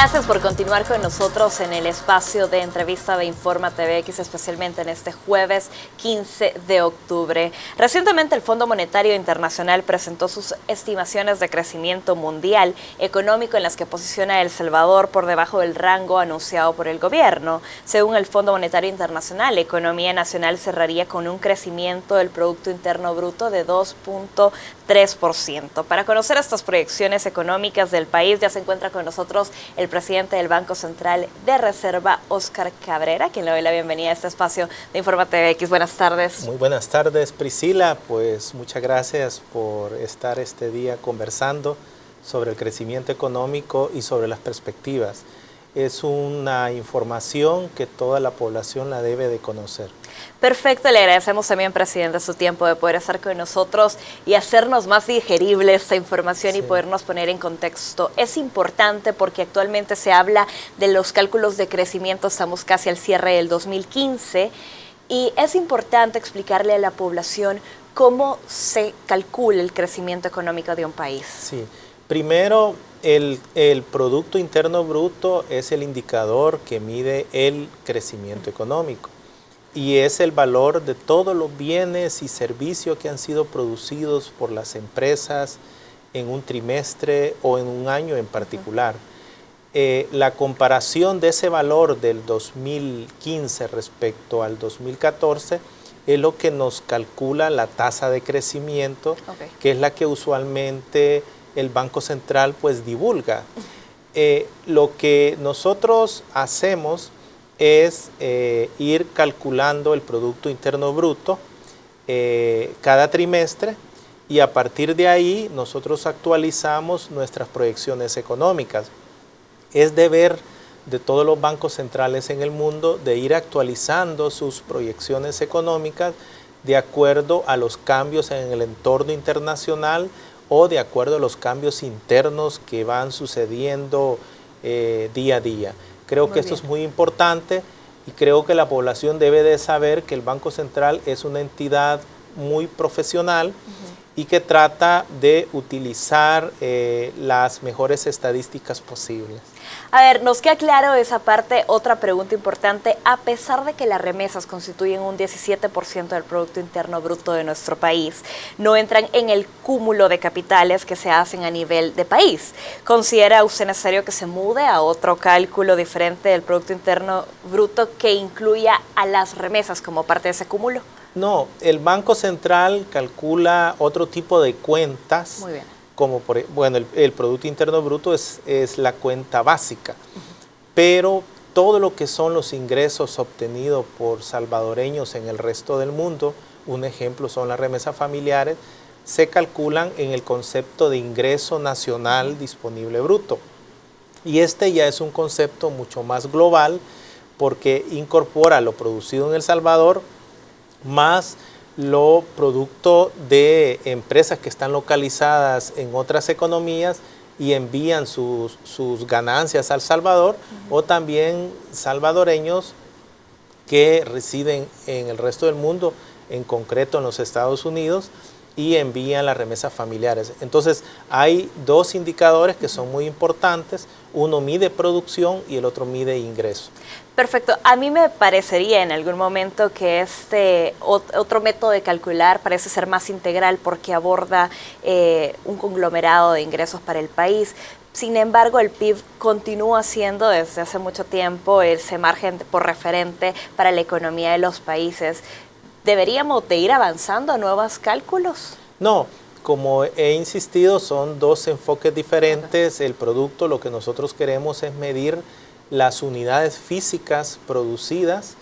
Gracias por continuar con nosotros en el espacio de entrevista de Informa TVX, especialmente en este jueves 15 de octubre. Recientemente el Fondo Monetario Internacional presentó sus estimaciones de crecimiento mundial económico en las que posiciona a El Salvador por debajo del rango anunciado por el gobierno. Según el Fondo Monetario Internacional, la economía nacional cerraría con un crecimiento del Producto Interno Bruto de 2.3%. Para conocer estas proyecciones económicas del país ya se encuentra con nosotros el presidente del Banco Central de Reserva, Óscar Cabrera, quien le doy la bienvenida a este espacio de Informa TVX. Buenas tardes. Muy buenas tardes, Priscila. Pues muchas gracias por estar este día conversando sobre el crecimiento económico y sobre las perspectivas. Es una información que toda la población la debe de conocer. Perfecto, le agradecemos también, presidente, su tiempo de poder estar con nosotros y hacernos más digerible esta información y podernos poner en contexto. Es importante porque actualmente se habla de los cálculos de crecimiento, estamos casi al cierre del 2015 y es importante explicarle a la población cómo se calcula el crecimiento económico de un país. Sí, primero el Producto Interno Bruto es el indicador que mide el crecimiento económico. Y es el valor de todos los bienes y servicios que han sido producidos por las empresas en un trimestre o en un año en particular. La comparación de ese valor del 2015 respecto al 2014 es lo que nos calcula la tasa de crecimiento, que es la que usualmente el Banco Central pues divulga. Lo que nosotros hacemos es ir calculando el Producto Interno Bruto cada trimestre y a partir de ahí nosotros actualizamos nuestras proyecciones económicas. Es deber de todos los bancos centrales en el mundo de ir actualizando sus proyecciones económicas de acuerdo a los cambios en el entorno internacional o de acuerdo a los cambios internos que van sucediendo día a día. Creo que esto es muy importante y creo que la población debe de saber que el Banco Central es una entidad muy profesional y que trata de utilizar las mejores estadísticas posibles. A ver, nos queda claro esa parte. Otra pregunta importante, a pesar de que las remesas constituyen un 17% del Producto Interno Bruto de nuestro país, no entran en el cúmulo de capitales que se hacen a nivel de país. ¿Considera usted necesario que se mude a otro cálculo diferente del Producto Interno Bruto que incluya a las remesas como parte de ese cúmulo? No, el Banco Central calcula otro tipo de cuentas. Muy bien. Como el Producto Interno Bruto es la cuenta básica, pero todo lo que son los ingresos obtenidos por salvadoreños en el resto del mundo, un ejemplo son las remesas familiares, se calculan en el concepto de ingreso nacional disponible bruto. Y este ya es un concepto mucho más global porque incorpora lo producido en El Salvador más lo producto de empresas que están localizadas en otras economías y envían sus ganancias a El Salvador, o también salvadoreños que residen en el resto del mundo, en concreto en los Estados Unidos, y envían las remesas familiares. Entonces hay dos indicadores que son muy importantes, uno mide producción y el otro mide ingreso. Perfecto. A mí me parecería en algún momento que este otro método de calcular parece ser más integral porque aborda un conglomerado de ingresos para el país. Sin embargo, el PIB continúa siendo desde hace mucho tiempo ese margen por referente para la economía de los países. ¿Deberíamos de ir avanzando a nuevos cálculos? No, como he insistido, son dos enfoques diferentes. El producto, lo que nosotros queremos es medir las unidades físicas producidas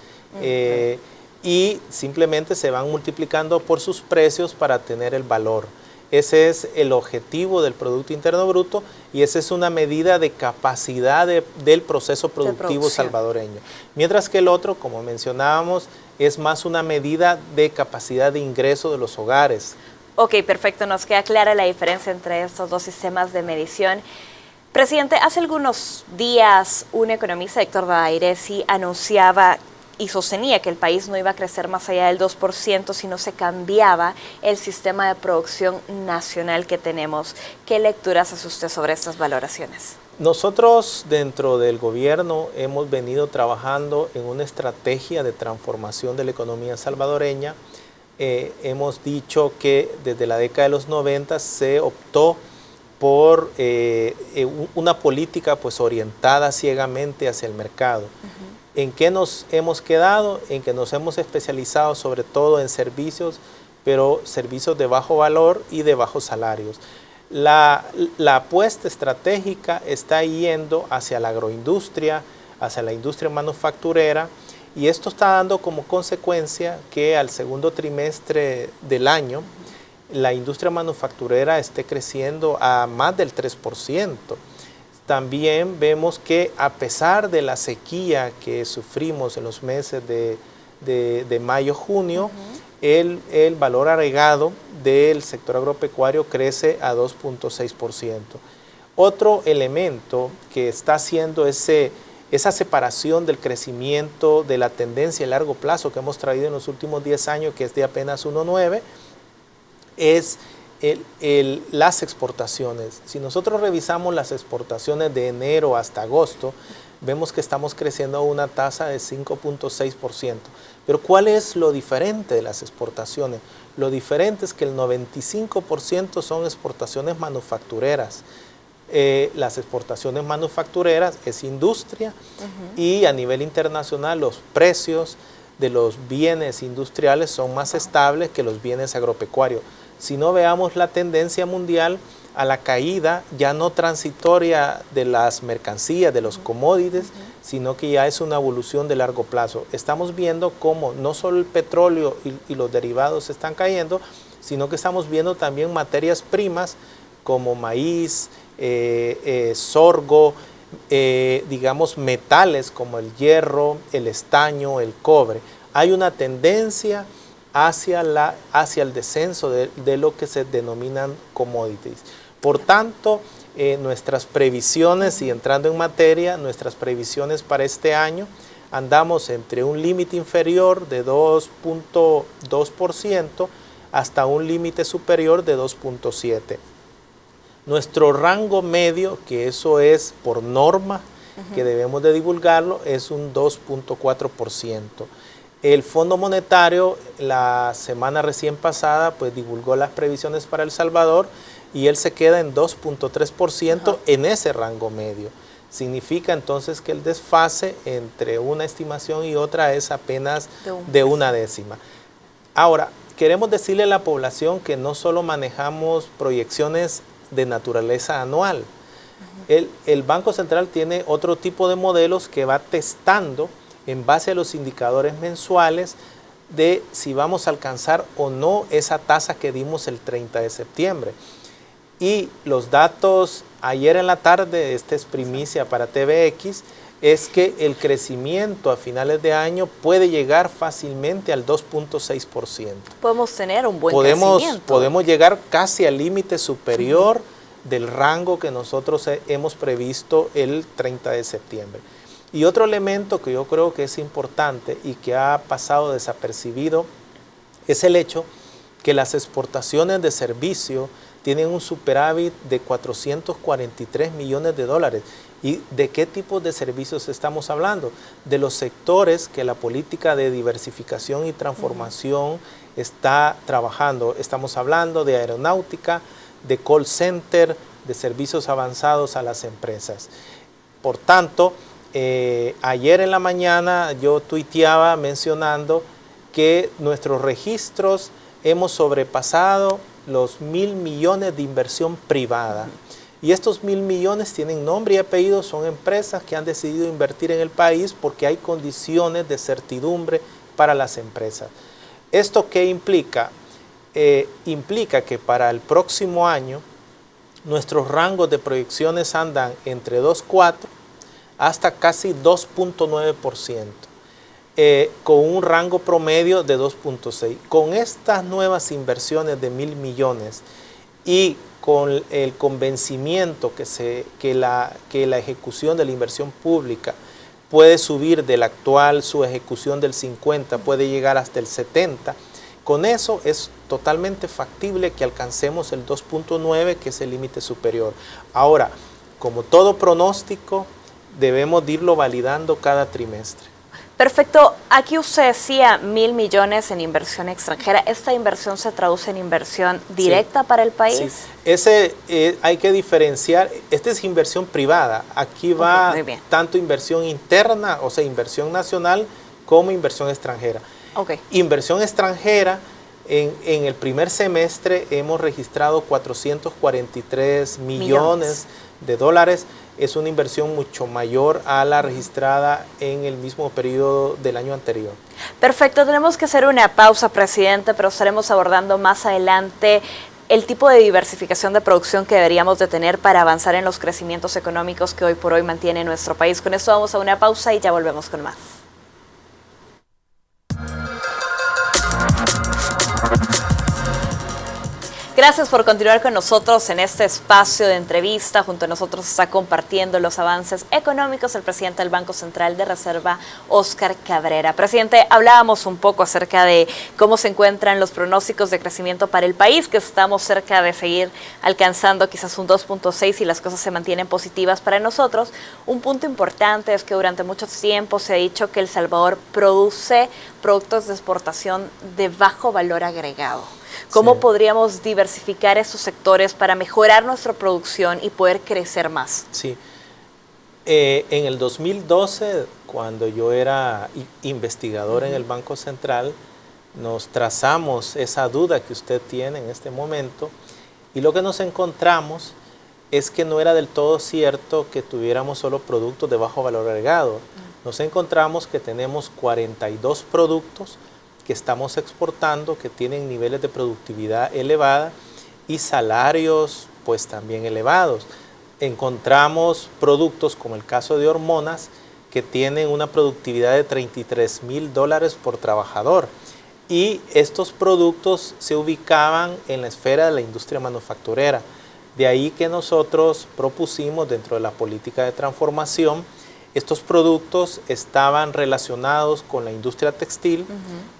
y simplemente se van multiplicando por sus precios para tener el valor. Ese es el objetivo del Producto Interno Bruto y esa es una medida de capacidad del proceso productivo salvadoreño. Mientras que el otro, como mencionábamos, es más una medida de capacidad de ingreso de los hogares. Ok, perfecto. Nos queda clara la diferencia entre estos dos sistemas de medición. Presidente, hace algunos días un economista, Héctor Bairesi, anunciaba y sostenía que el país no iba a crecer más allá del 2% si no se cambiaba el sistema de producción nacional que tenemos. ¿Qué lecturas hace usted sobre estas valoraciones? Nosotros dentro del gobierno hemos venido trabajando en una estrategia de transformación de la economía salvadoreña. Hemos dicho que desde la década de los 90 se optó por una política pues orientada ciegamente hacia el mercado. ¿En qué nos hemos quedado? En que nos hemos especializado sobre todo en servicios, pero servicios de bajo valor y de bajos salarios. La apuesta estratégica está yendo hacia la agroindustria, hacia la industria manufacturera, y esto está dando como consecuencia que al segundo trimestre del año la industria manufacturera esté creciendo a más del 3%. También vemos que a pesar de la sequía que sufrimos en los meses de mayo-junio, el valor agregado del sector agropecuario crece a 2.6%. Otro elemento que está haciendo esa separación del crecimiento de la tendencia a largo plazo que hemos traído en los últimos 10 años, que es de apenas 1.9, es las exportaciones. Si nosotros revisamos las exportaciones de enero hasta agosto, vemos que estamos creciendo a una tasa de 5.6%. Pero ¿cuál es lo diferente de las exportaciones? Lo diferente es que el 95% son exportaciones manufactureras. Las exportaciones manufactureras es industria y a nivel internacional los precios de los bienes industriales son más estables que los bienes agropecuarios. Si no, veamos la tendencia mundial a la caída ya no transitoria de las mercancías, de los commodities, sino que ya es una evolución de largo plazo. Estamos viendo cómo no solo el petróleo y los derivados están cayendo, sino que estamos viendo también materias primas como maíz, sorgo, digamos metales como el hierro, el estaño, el cobre. Hay una tendencia hacia el descenso de lo que se denominan commodities. Por tanto, nuestras previsiones, y entrando en materia, nuestras previsiones para este año, andamos entre un límite inferior de 2.2% hasta un límite superior de 2.7%. Nuestro rango medio, que eso es por norma, que debemos de divulgarlo, es un 2.4%. El Fondo Monetario la semana recién pasada pues divulgó las previsiones para El Salvador y él se queda en 2.3% en ese rango medio. Significa entonces que el desfase entre una estimación y otra es apenas de una décima. Ahora, queremos decirle a la población que no solo manejamos proyecciones de naturaleza anual. El Banco Central tiene otro tipo de modelos que va testando en base a los indicadores mensuales de si vamos a alcanzar o no esa tasa que dimos el 30 de septiembre. Y los datos ayer en la tarde, esta es primicia para TVX, es que el crecimiento a finales de año puede llegar fácilmente al 2.6%. Podemos tener un buen crecimiento. Podemos llegar casi al límite superior del rango que nosotros hemos previsto el 30 de septiembre. Y otro elemento que yo creo que es importante y que ha pasado desapercibido es el hecho que las exportaciones de servicio tienen un superávit de 443 millones de dólares. ¿Y de qué tipo de servicios estamos hablando? De los sectores que la política de diversificación y transformación está trabajando. Estamos hablando de aeronáutica, de call center, de servicios avanzados a las empresas. Por tanto, ayer en la mañana yo tuiteaba mencionando que nuestros registros hemos sobrepasado los 1.000 millones de inversión privada. Y estos 1.000 millones tienen nombre y apellido, son empresas que han decidido invertir en el país porque hay condiciones de certidumbre para las empresas. ¿Esto qué implica? Implica que para el próximo año nuestros rangos de proyecciones andan entre 2.4 hasta casi 2.9%, con un rango promedio de 2.6. Con estas nuevas inversiones de 1.000 millones y con el convencimiento que la ejecución de la inversión pública puede subir de la actual su ejecución del 50, puede llegar hasta el 70, con eso es totalmente factible que alcancemos el 2.9, que es el límite superior. Ahora, como todo pronóstico, debemos de irlo validando cada trimestre. Perfecto. Aquí usted decía 1.000 millones en inversión extranjera. ¿Esta inversión se traduce en inversión directa para el país? Sí. Hay que diferenciar. Esta es inversión privada. Aquí va tanto inversión interna, o sea, inversión nacional, como inversión extranjera. Inversión extranjera, en el primer semestre hemos registrado 443 millones de dólares. Es una inversión mucho mayor a la registrada en el mismo periodo del año anterior. Perfecto, tenemos que hacer una pausa, presidente, pero estaremos abordando más adelante el tipo de diversificación de producción que deberíamos de tener para avanzar en los crecimientos económicos que hoy por hoy mantiene nuestro país. Con esto vamos a una pausa y ya volvemos con más. Gracias por continuar con nosotros en este espacio de entrevista. Junto a nosotros está compartiendo los avances económicos el presidente del Banco Central de Reserva, Óscar Cabrera. Presidente, hablábamos un poco acerca de cómo se encuentran los pronósticos de crecimiento para el país, que estamos cerca de seguir alcanzando quizás un 2.6 y las cosas se mantienen positivas para nosotros. Un punto importante es que durante mucho tiempo se ha dicho que El Salvador produce productos de exportación de bajo valor agregado. ¿Cómo podríamos diversificar esos sectores para mejorar nuestra producción y poder crecer más? Sí. En el 2012, cuando yo era investigador en el Banco Central, nos trazamos esa duda que usted tiene en este momento y lo que nos encontramos es que no era del todo cierto que tuviéramos solo productos de bajo valor agregado. Nos encontramos que tenemos 42 productos que estamos exportando, que tienen niveles de productividad elevada y salarios pues también elevados. Encontramos productos como el caso de hormonas que tienen una productividad de $33,000 por trabajador y estos productos se ubicaban en la esfera de la industria manufacturera. De ahí que nosotros propusimos dentro de la política de transformación. Estos productos estaban relacionados con la industria textil,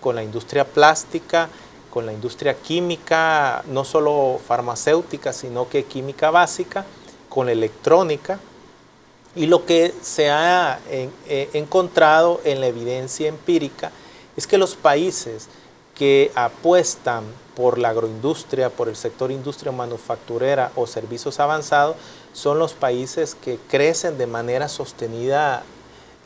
con la industria plástica, con la industria química, no solo farmacéutica, sino que química básica, con electrónica. Y lo que se ha encontrado en la evidencia empírica es que los países que apuestan por la agroindustria, por el sector industria manufacturera o servicios avanzados, son los países que crecen de manera sostenida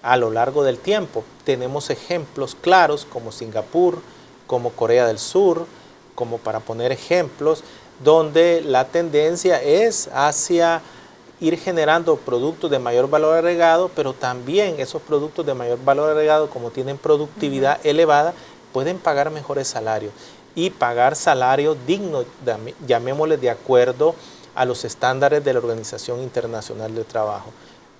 a lo largo del tiempo. Tenemos ejemplos claros como Singapur, como Corea del Sur, como para poner ejemplos, donde la tendencia es hacia ir generando productos de mayor valor agregado, pero también esos productos de mayor valor agregado, como tienen productividad elevada, pueden pagar mejores salarios y pagar salarios dignos, llamémosle de acuerdo a los estándares de la Organización Internacional del Trabajo.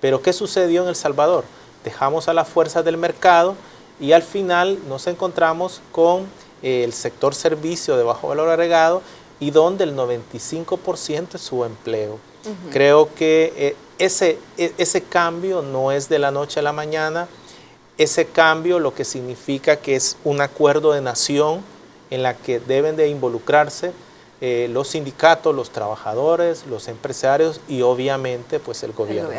Pero ¿qué sucedió en El Salvador? Dejamos a las fuerzas del mercado y al final nos encontramos con el sector servicio de bajo valor agregado y donde el 95% es su empleo. Creo que ese cambio no es de la noche a la mañana. Ese cambio lo que significa que es un acuerdo de nación en la que deben de involucrarse los sindicatos, los trabajadores, los empresarios y obviamente pues el gobierno.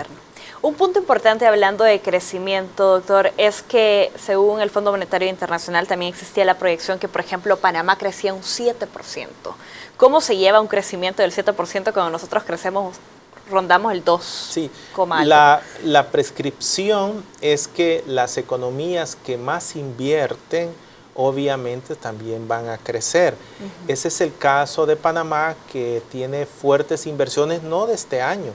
Un punto importante hablando de crecimiento, doctor, es que según el Fondo Monetario Internacional también existía la proyección que, por ejemplo, Panamá crecía un 7%. ¿Cómo se lleva un crecimiento del 7% cuando nosotros crecemos, rondamos el 2%? Sí, la prescripción es que las economías que más invierten obviamente también van a crecer. Ese es el caso de Panamá, que tiene fuertes inversiones, no de este año,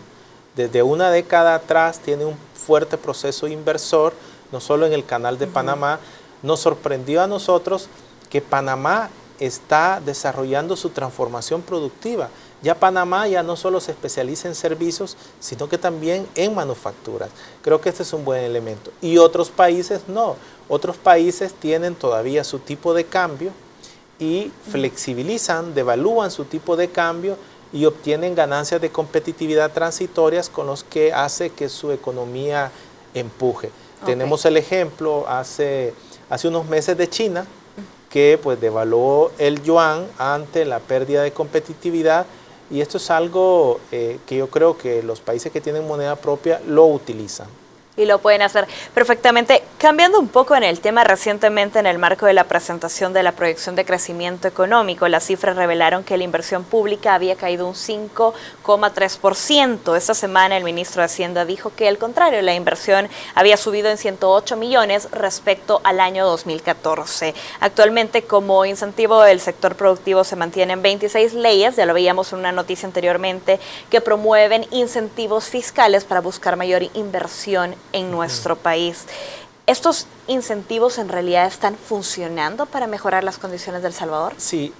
desde una década atrás tiene un fuerte proceso inversor, no solo en el canal de Panamá. Nos sorprendió a nosotros que Panamá está desarrollando su transformación productiva. Ya Panamá ya no solo se especializa en servicios, sino que también en manufacturas. Creo que este es un buen elemento. Y otros países no. Otros países tienen todavía su tipo de cambio y flexibilizan, devalúan su tipo de cambio y obtienen ganancias de competitividad transitorias con los que hace que su economía empuje. Tenemos el ejemplo hace unos meses de China, que pues devaluó el yuan ante la pérdida de competitividad y esto es algo que yo creo que los países que tienen moneda propia lo utilizan. Y lo pueden hacer perfectamente. Cambiando un poco en el tema, recientemente en el marco de la presentación de la proyección de crecimiento económico, las cifras revelaron que la inversión pública había caído un 5,3%. Esta semana el ministro de Hacienda dijo que al contrario, la inversión había subido en 108 millones respecto al año 2014. Actualmente, como incentivo del sector productivo, se mantienen 26 leyes, ya lo veíamos en una noticia anteriormente, que promueven incentivos fiscales para buscar mayor inversión en nuestro país. ¿Estos incentivos en realidad están funcionando para mejorar las condiciones del Salvador? Sí,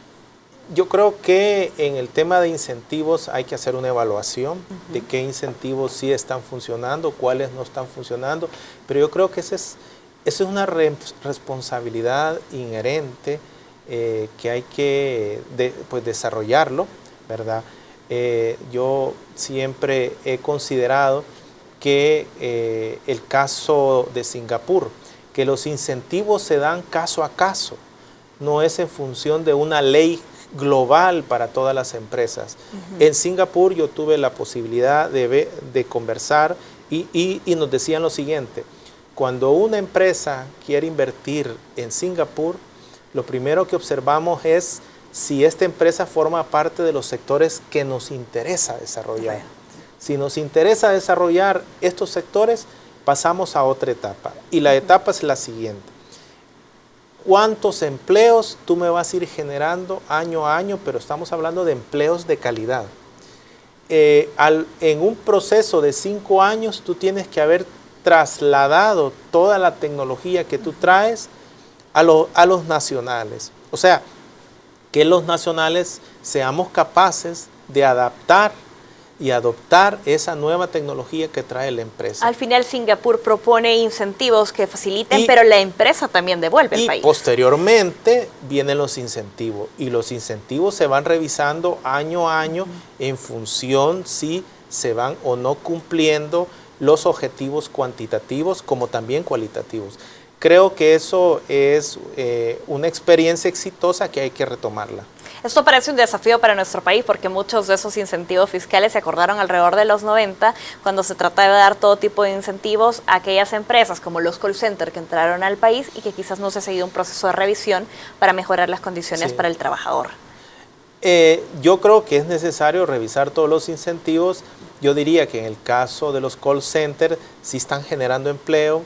yo creo que en el tema de incentivos hay que hacer una evaluación de qué incentivos sí están funcionando, cuáles no están funcionando, pero yo creo que esa es una responsabilidad inherente que hay que pues desarrollarlo, ¿verdad? Yo siempre he considerado que el caso de Singapur, que los incentivos se dan caso a caso, no es en función de una ley global para todas las empresas. En Singapur yo tuve la posibilidad de conversar y nos decían lo siguiente: cuando una empresa quiere invertir en Singapur, lo primero que observamos es si esta empresa forma parte de los sectores que nos interesa desarrollar. Si nos interesa desarrollar estos sectores, pasamos a otra etapa. Y la etapa es la siguiente: ¿cuántos empleos tú me vas a ir generando año a año? Pero estamos hablando de empleos de calidad. En un proceso de 5 años, tú tienes que haber trasladado toda la tecnología que tú traes a los nacionales. O sea, que los nacionales seamos capaces de adaptar y adoptar esa nueva tecnología que trae la empresa. Al final Singapur propone incentivos que faciliten, pero la empresa también devuelve al país. Y posteriormente vienen los incentivos, y los incentivos se van revisando año a año en función si se van o no cumpliendo los objetivos cuantitativos como también cualitativos. Creo que eso es una experiencia exitosa que hay que retomarla. Esto parece un desafío para nuestro país porque muchos de esos incentivos fiscales se acordaron alrededor de los 90, cuando se trata de dar todo tipo de incentivos a aquellas empresas como los call centers que entraron al país y que quizás no se ha seguido un proceso de revisión para mejorar las condiciones para el trabajador. Yo creo que es necesario revisar todos los incentivos. Yo diría que en el caso de los call centers sí están generando empleo,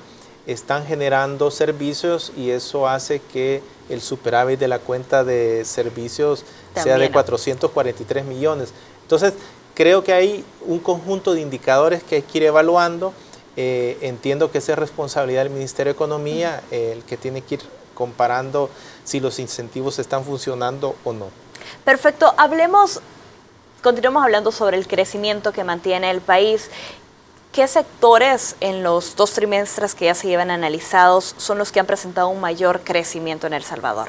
están generando servicios, y eso hace que el superávit de la cuenta de servicios sea de 443 millones. Entonces, creo que hay un conjunto de indicadores que hay que ir evaluando. Entiendo que esa es responsabilidad del Ministerio de Economía, el que tiene que ir comparando si los incentivos están funcionando o no. Perfecto. Continuemos hablando sobre el crecimiento que mantiene el país. ¿Qué sectores en los 2 trimestres que ya se llevan analizados son los que han presentado un mayor crecimiento en El Salvador?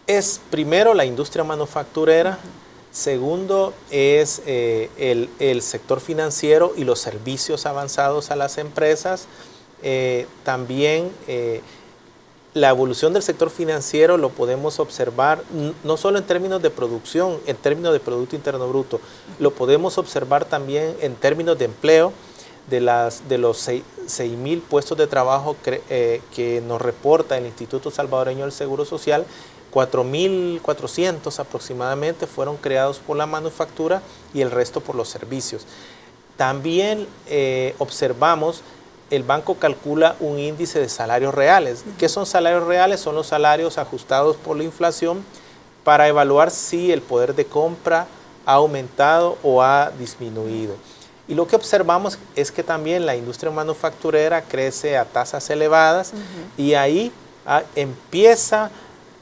Es primero la industria manufacturera, segundo es el sector financiero y los servicios avanzados a las empresas. También la evolución del sector financiero lo podemos observar no solo en términos de producción, en términos de Producto Interno Bruto, lo podemos observar también en términos de empleo. De los 6,000 puestos de trabajo que nos reporta el Instituto Salvadoreño del Seguro Social, 4,400 aproximadamente fueron creados por la manufactura y el resto por los servicios. También observamos, el banco calcula un índice de salarios reales. ¿Qué son salarios reales? Son los salarios ajustados por la inflación para evaluar si el poder de compra ha aumentado o ha disminuido. Y lo que observamos es que también la industria manufacturera crece a tasas elevadas y ahí empieza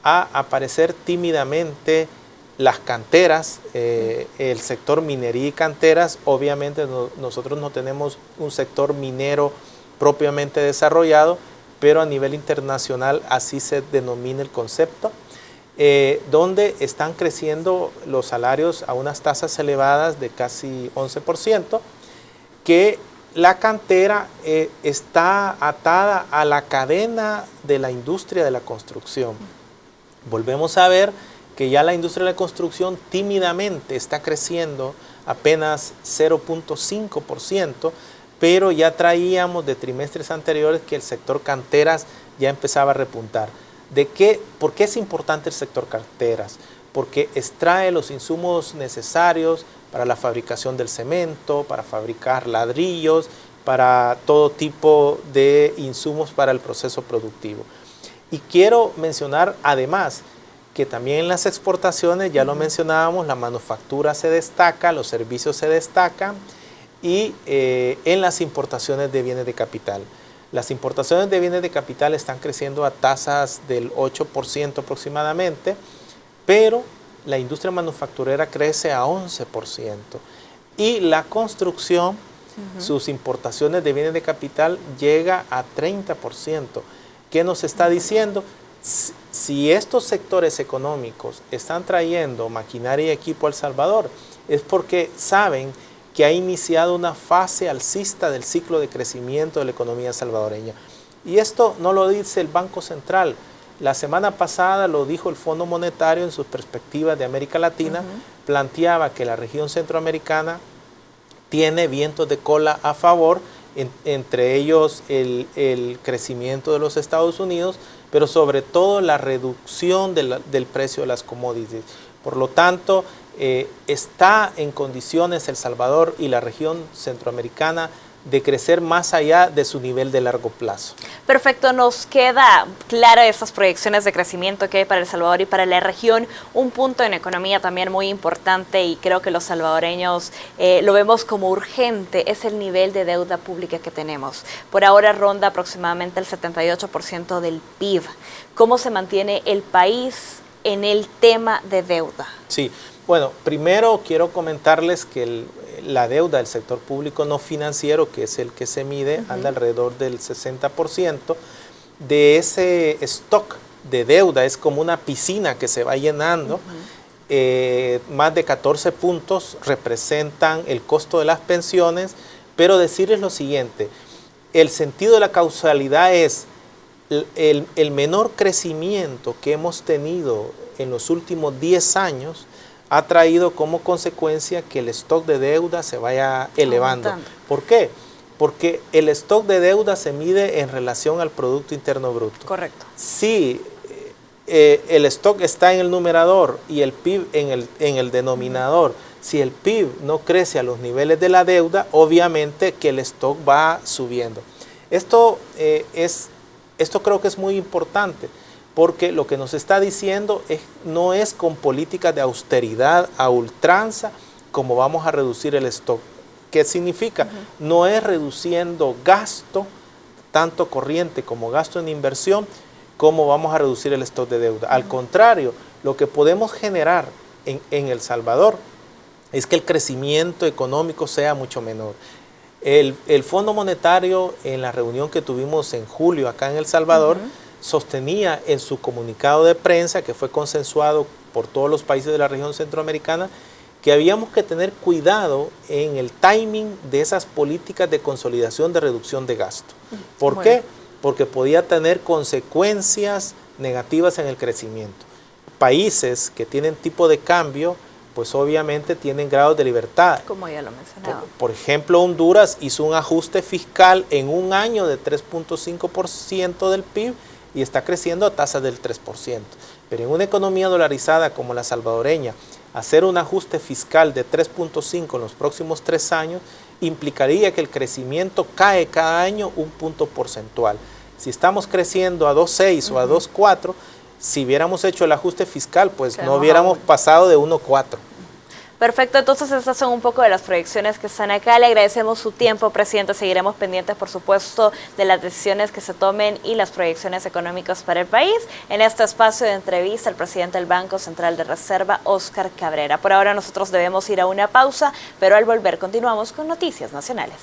a aparecer tímidamente las canteras, el sector minería y canteras. Obviamente nosotros no tenemos un sector minero propiamente desarrollado, pero a nivel internacional así se denomina el concepto, donde están creciendo los salarios a unas tasas elevadas de casi 11%, que la cantera está atada a la cadena de la industria de la construcción. Volvemos a ver que ya la industria de la construcción tímidamente está creciendo apenas 0.5%, pero ya traíamos de trimestres anteriores que el sector canteras ya empezaba a repuntar. ¿Por qué es importante el sector canteras? Porque extrae los insumos necesarios para la fabricación del cemento, para fabricar ladrillos, para todo tipo de insumos para el proceso productivo. Y quiero mencionar además que también en las exportaciones, ya lo mencionábamos, la manufactura se destaca, los servicios se destacan, y en las importaciones de bienes de capital. Las importaciones de bienes de capital están creciendo a tasas del 8% aproximadamente, pero la industria manufacturera crece a 11%. Y la construcción, sus importaciones de bienes de capital llega a 30%. ¿Qué nos está diciendo? Si estos sectores económicos están trayendo maquinaria y equipo a El Salvador, es porque saben que ha iniciado una fase alcista del ciclo de crecimiento de la economía salvadoreña. Y esto no lo dice el Banco Central. La semana pasada lo dijo el Fondo Monetario en sus perspectivas de América Latina, planteaba que la región centroamericana tiene vientos de cola a favor, entre ellos el crecimiento de los Estados Unidos, pero sobre todo la reducción del precio de las commodities. Por lo tanto, está en condiciones El Salvador y la región centroamericana de crecer más allá de su nivel de largo plazo. Perfecto, nos queda clara esas proyecciones de crecimiento que hay para El Salvador y para la región. Un punto en economía también muy importante, y creo que los salvadoreños lo vemos como urgente, es el nivel de deuda pública que tenemos. Por ahora ronda aproximadamente el 78% del PIB. ¿Cómo se mantiene el país en el tema de deuda? Sí, bueno, primero quiero comentarles que la deuda del sector público no financiero, que es el que se mide, anda alrededor del 60%. De ese stock de deuda, es como una piscina que se va llenando. Más de 14 puntos representan el costo de las pensiones, pero decirles lo siguiente: el sentido de la causalidad es el menor crecimiento que hemos tenido en los últimos 10 años ha traído como consecuencia que el stock de deuda se vaya elevando. ¿Por qué? Porque el stock de deuda se mide en relación al Producto Interno Bruto. Correcto. Si el stock está en el numerador y el PIB en el denominador, si el PIB no crece a los niveles de la deuda, obviamente que el stock va subiendo. Esto creo que es muy importante, porque lo que nos está diciendo no es con políticas de austeridad a ultranza como vamos a reducir el stock. ¿Qué significa? No es reduciendo gasto, tanto corriente como gasto en inversión, como vamos a reducir el stock de deuda. Al contrario, lo que podemos generar en El Salvador es que el crecimiento económico sea mucho menor. El Fondo Monetario, en la reunión que tuvimos en julio acá en El Salvador, sostenía en su comunicado de prensa, que fue consensuado por todos los países de la región centroamericana, que habíamos que tener cuidado en el timing de esas políticas de consolidación de reducción de gasto. ¿Por qué? Porque podía tener consecuencias negativas en el crecimiento. Países que tienen tipo de cambio, pues obviamente tienen grados de libertad. Como ya lo mencionaba. Por ejemplo, Honduras hizo un ajuste fiscal en un año de 3.5% del PIB y está creciendo a tasas del 3%. Pero en una economía dolarizada como la salvadoreña, hacer un ajuste fiscal de 3.5 en los próximos 3 años implicaría que el crecimiento cae cada año un punto porcentual. Si estamos creciendo a 2.6 o a 2.4, si hubiéramos hecho el ajuste fiscal, pues no hubiéramos pasado de 1.4. Perfecto, entonces estas son un poco de las proyecciones que están acá. Le agradecemos su tiempo, presidente. Seguiremos pendientes, por supuesto, de las decisiones que se tomen y las proyecciones económicas para el país. En este espacio de entrevista, el presidente del Banco Central de Reserva, Óscar Cabrera. Por ahora nosotros debemos ir a una pausa, pero al volver continuamos con Noticias Nacionales.